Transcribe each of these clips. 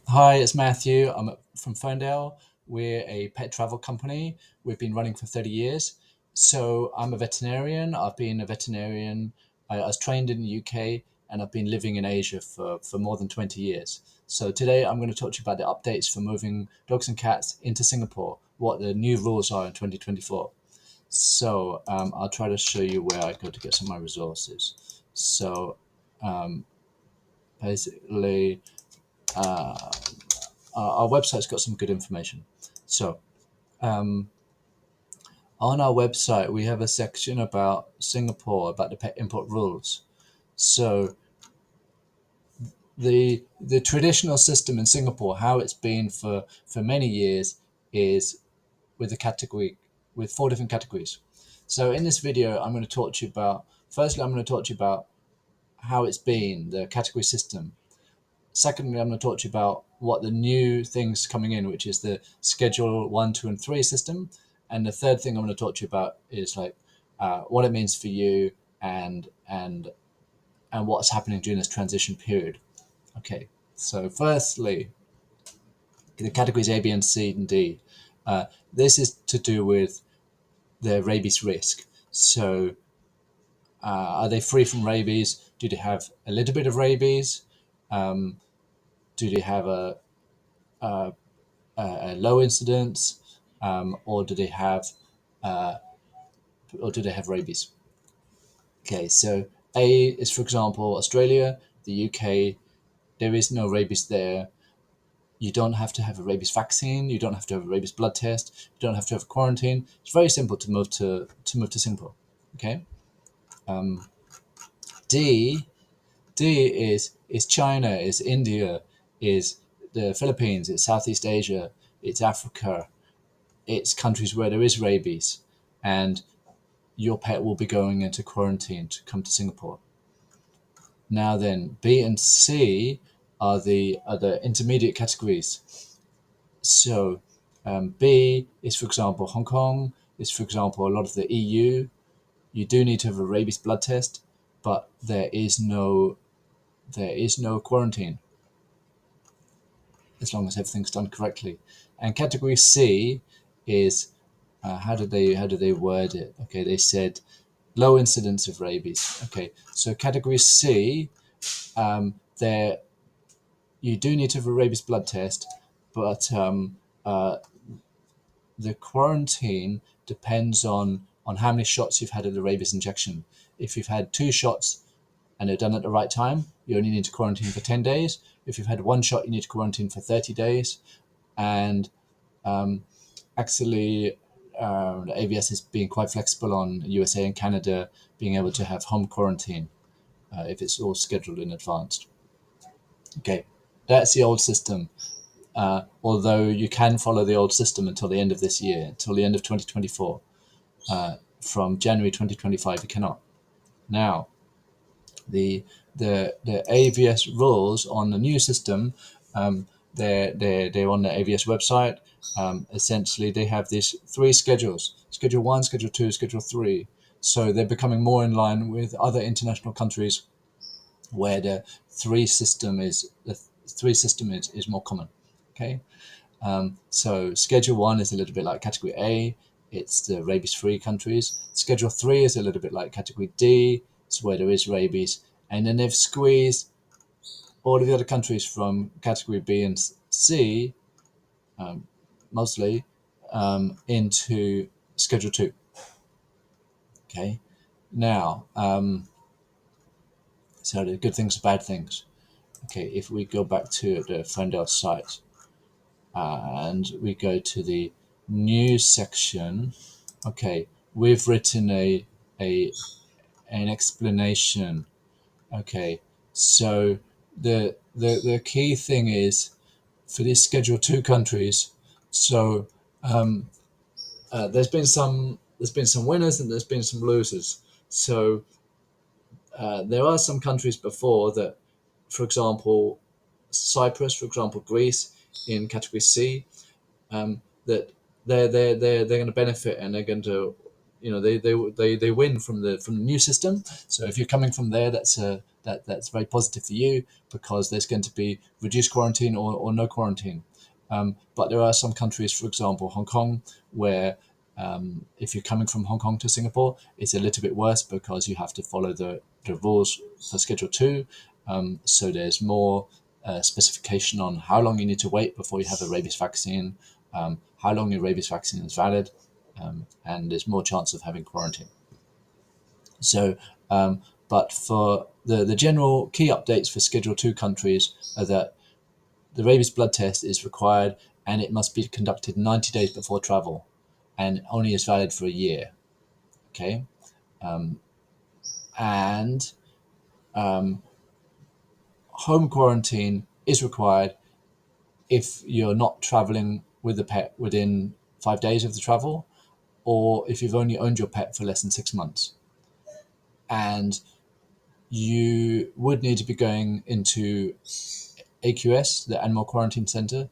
Hi, it's Matthew. I'm from Ferndale. We're a pet travel company. We've been running for 30 years. So I'm a veterinarian. I've been a veterinarian. I was trained in the UK and I've been living in Asia for more than 20 years. So today I'm going to talk to you about the updates for moving dogs and cats into Singapore, what the new rules are in 2024. So I'll try to show you where I go to get some of my resources. So um, basically, uh, our website's got some good information. So, um, on our website, we have a section about Singapore, about the pet import rules. So, the traditional system in Singapore, how it's been for many years, is with a category with four different categories. So, in this video, I'm going to talk to you about. Firstly, I'm going to talk to you about how it's been, the category system. Secondly, I'm going to talk to you about what the new things coming in, which is the schedule 1, 2, and 3 system. And the third thing I'm going to talk to you about is like what it means for you and what's happening during this transition period. Okay, so firstly, the categories A, B, and C and D. This is to do with the rabies risk. So, are they free from rabies? Do they have a little bit of rabies? Um, do they have a low incidence, or do they have uh, rabies? Okay, so A is, for example, Australia, the UK. There is no rabies there. You don't have to have a rabies vaccine. You don't have to have a rabies blood test. You don't have to have a quarantine. It's very simple to move to Singapore. Okay. Um, D is China, is India, is the Philippines, it's Southeast Asia, it's Africa, it's countries where there is rabies, and your pet will be going into quarantine to come to Singapore. Now then, B and C are the intermediate categories. So B is, for example, Hong Kong. Is, for example, a lot of the EU. You do need to have a rabies blood test, but there is no quarantine as long as everything's done correctly. And category C is how do they word it? Okay, they said low incidence of rabies. Okay, so category C, there you do need to have a rabies blood test, but the quarantine depends on how many shots you've had of the rabies injection. If you've had 2 shots and they're done at the right time, you only need to quarantine for 10 days. If you've had 1 shot, you need to quarantine for 30 days. And actually, the AVS is being quite flexible on USA and Canada being able to have home quarantine if it's all scheduled in advance. Okay, that's the old system. Although you can follow the old system until the end of this year, until the end of 2024. From January 2025, you cannot. Now, the AVS rules on the new system, they're on the AVS website. Essentially, they have these 3 schedules: Schedule 1, Schedule 2, Schedule 3. So they're becoming more in line with other international countries where the three system is more common. Okay, so Schedule 1 is a little bit like Category A. It's the rabies-free countries. Schedule 3 is a little bit like Category D. It's where there is rabies. And then they've squeezed all of the other countries from Category B and C, mostly, into Schedule 2. Okay. Now, so the good things, bad things. Okay, if we go back to the Ferndale site and we go to the news section, okay, we've written a an explanation. Okay, so the key thing is for these Schedule 2 countries. So there's been some winners and there's been some losers. So there are some countries before that, for example, Cyprus, for example, Greece in Category C, that they're going to benefit and they're going to they win from the new system. So if you're coming from there, that's very positive for you, because there's going to be reduced quarantine or no quarantine. But there are some countries, for example, Hong Kong, where if you're coming from Hong Kong to Singapore, it's a little bit worse because you have to follow the rules for Schedule 2. So there's more specification on how long you need to wait before you have a rabies vaccine, how long your rabies vaccine is valid, and there's more chance of having quarantine. So, but for the general key updates for Schedule 2 countries are that the rabies blood test is required, and it must be conducted 90 days before travel, and only is valid for a year. Okay, and home quarantine is required if you're not traveling with the pet within 5 days of the travel, or if you've only owned your pet for less than 6 months. And you would need to be going into AQS, the Animal Quarantine Center,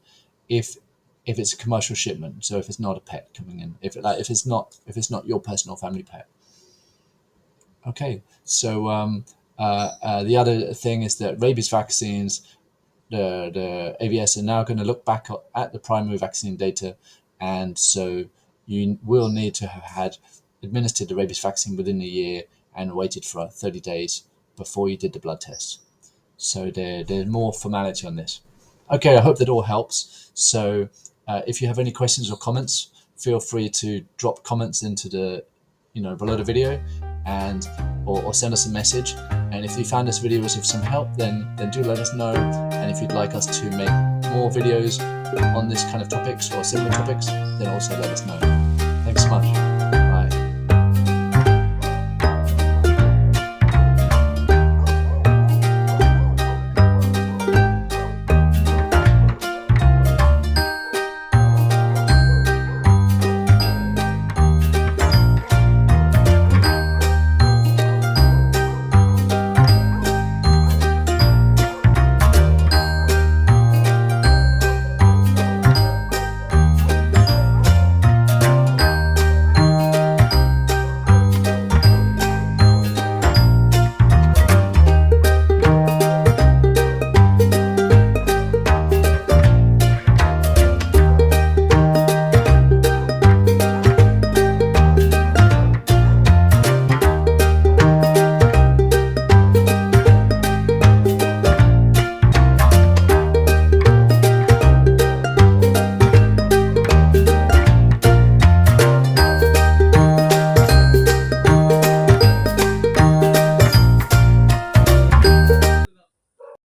if it's a commercial shipment. So if it's not a pet coming in, if it's not your personal family pet. Okay, so the other thing is that rabies vaccines, the AVS are now going to look back at the primary vaccine data, and so you will need to have had administered the rabies vaccine within a year and waited for 30 days before you did the blood test. So there's more formality on this. Okay, I hope that all helps. So if you have any questions or comments, feel free to drop comments into the below the video, and or send us a message. And if you found this video was of some help, then do let us know. And if you'd like us to make more videos on this kind of topics or similar topics, then also let us know. Thanks so much.